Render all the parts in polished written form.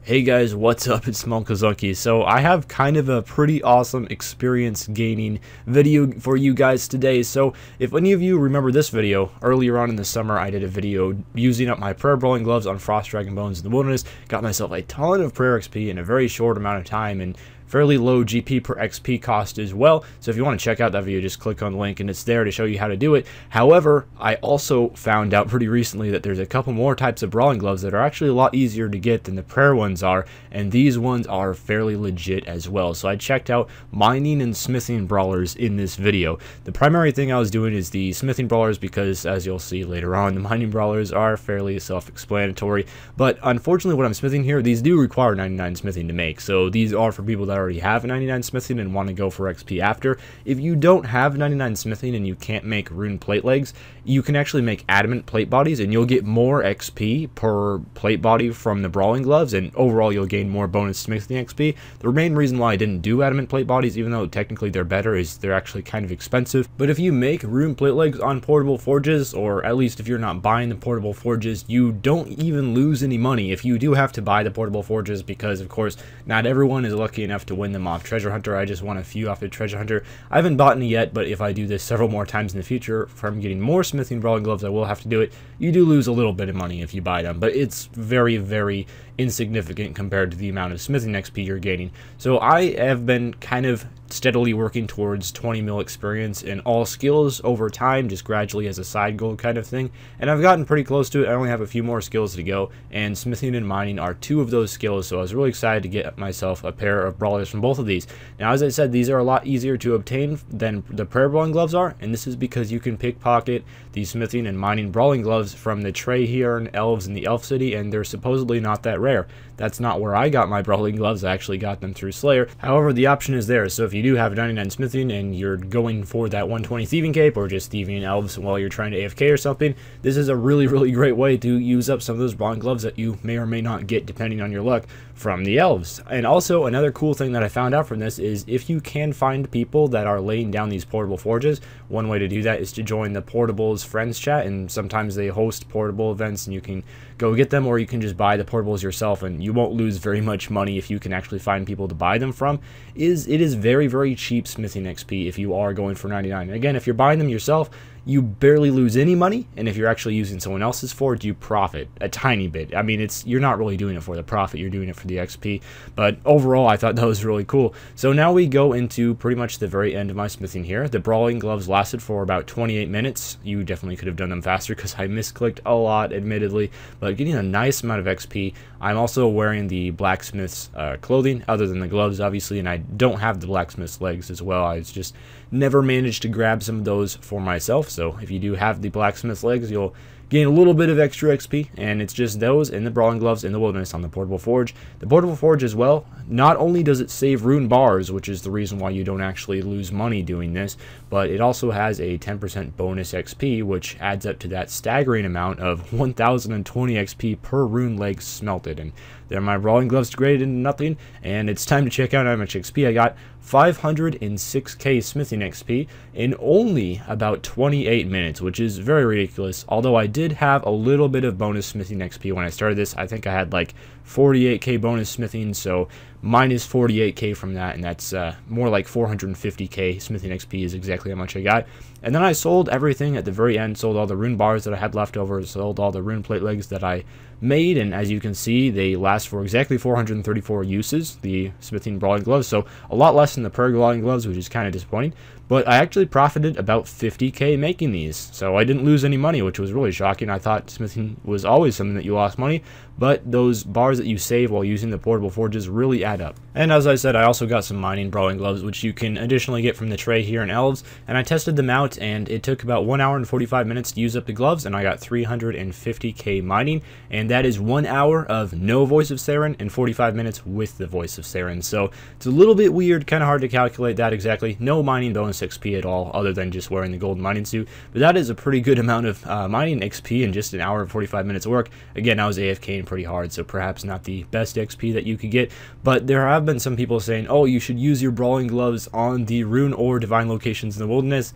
Hey guys, what's up? It's munclesonkey. So I have kind of a pretty awesome experience gaining video for you guys today. So if any of you remember this video, earlier on in the summer I did a video using up my prayer brawling gloves on Frost Dragon Bones in the Wilderness, got myself a ton of prayer XP in a very short amount of time and fairly low GP per XP cost as well. So if you want to check out that video, just click on the link and it's there to show you how to do it. However, I also found out pretty recently that there's a couple more types of brawling gloves that are actually a lot easier to get than the prayer ones are, and these ones are fairly legit as well. So I checked out mining and smithing brawlers in this video. The primary thing I was doing is the smithing brawlers because, as you'll see later on, the mining brawlers are fairly self-explanatory. But unfortunately, what I'm smithing here, these do require 99 smithing to make. So these are for people that already have 99 smithing and want to go for XP after. If you don't have 99 smithing and you can't make rune plate legs, you can actually make adamant plate bodies and you'll get more XP per plate body from the brawling gloves, and overall you'll gain more bonus smithing XP. The main reason why I didn't do adamant plate bodies, even though technically they're better, is they're actually kind of expensive. But if you make rune plate legs on portable forges, or at least if you're not buying the portable forges, you don't even lose any money. If you do have to buy the portable forges, because of course not everyone is lucky enough to win them off Treasure Hunter. I just won a few off the Treasure Hunter. I haven't bought any yet, but if I do this several more times in the future from getting more smithing brawling gloves, I will have to do it. You do lose a little bit of money if you buy them, but it's very, very insignificant compared to the amount of smithing XP you're gaining. So I have been kind of steadily working towards 20 mil experience in all skills over time, just gradually as a side goal kind of thing, and I've gotten pretty close to it. I only have a few more skills to go, and smithing and mining are two of those skills, so I was really excited to get myself a pair of brawlers from both of these. Now, as I said, these are a lot easier to obtain than the prayer brawling gloves are, and this is because you can pickpocket the smithing and mining brawling gloves from the Trahaearn Elves in the Elf City, and they're supposedly not that rare. That's not where I got my brawling gloves. I actually got them through Slayer. However, the option is there, so if you do have 99 smithing and you're going for that 120 thieving cape, or just thieving elves while you're trying to AFK or something, this is a really, really great way to use up some of those brawling gloves that you may or may not get depending on your luck from the elves. And also, another cool thing that I found out from this is if you can find people that are laying down these portable forges, one way to do that is to join the Portables friends chat, and sometimes they host portable events and you can go get them, or you can just buy the portables yourself and you won't lose very much money if you can actually find people to buy them from. It is very, very cheap smithing XP if you are going for 99. Again, if you're buying them yourself, you barely lose any money, and if you're actually using someone else's forge, you profit a tiny bit. I mean, you're not really doing it for the profit, you're doing it for the XP, but overall I thought that was really cool. So now we go into pretty much the very end of my smithing here. The brawling gloves lasted for about 28 minutes. You definitely could have done them faster because I misclicked a lot, admittedly, but getting a nice amount of XP. I'm also wearing the blacksmith's clothing, other than the gloves, obviously, and I don't have the blacksmith's legs as well. I just never managed to grab some of those for myself. So if you do have the blacksmith's legs, you'll gain a little bit of extra XP, and it's just those and the brawling gloves in the wilderness on the portable forge. The portable forge as well, not only does it save rune bars, which is the reason why you don't actually lose money doing this, but it also has a 10% bonus XP, which adds up to that staggering amount of 1020 XP per rune leg smelted. And there my brawling gloves degraded into nothing, and it's time to check out how much XP I got. 506k smithing XP in only about 28 minutes, which is very ridiculous. Although I did have a little bit of bonus smithing XP when I started this. I think I had like 48k bonus smithing, so minus 48k from that, and that's more like 450k smithing XP is exactly how much I got. And then I sold everything at the very end, sold all the rune bars that I had left over, sold all the rune plate legs that I made, and as you can see, they last for exactly 434 uses, the smithing brawling gloves, so a lot less than the prayer brawling gloves, which is kind of disappointing. But I actually profited about 50k making these, so I didn't lose any money, which was really shocking. I thought smithing was always something that you lost money, but those bars that you save while using the portable forges really add up. And as I said, I also got some mining brawling gloves, which you can additionally get from the Trahaearn Elves, and I tested them out, and it took about 1 hour and 45 minutes to use up the gloves, and I got 350k mining, and that is 1 hour of no voice of Saren and 45 minutes with the voice of Saren. So it's a little bit weird, kind of hard to calculate that exactly. No mining bonus XP at all, other than just wearing the gold mining suit, but that is a pretty good amount of mining XP in just an hour and 45 minutes of work. Again, I was AFKing pretty hard, so perhaps not the best XP that you could get, but there have been some people saying, oh, you should use your brawling gloves on the rune or divine locations in the wilderness.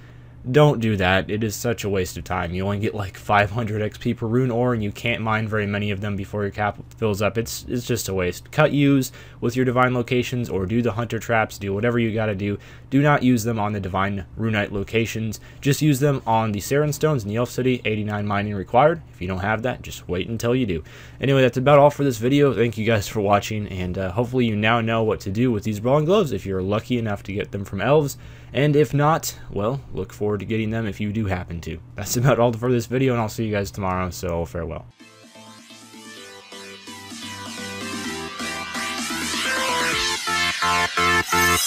don't do that. It is such a waste of time. You only get like 500 XP per rune ore, and you can't mine very many of them before your cap fills up. It's just a waste. Cut use with your divine locations, or do the hunter traps, do whatever you gotta do. Do not use them on the divine runite locations. Just use them on the Saren stones in the Elf City. 89 mining required. If you don't have that, just wait until you do. Anyway, that's about all for this video. Thank you guys for watching, and hopefully you now know what to do with these brawling gloves if you're lucky enough to get them from elves. And if not, well, look forward to getting them if you do happen to. That's about all for this video, and I'll see you guys tomorrow, so farewell. We'll be right back.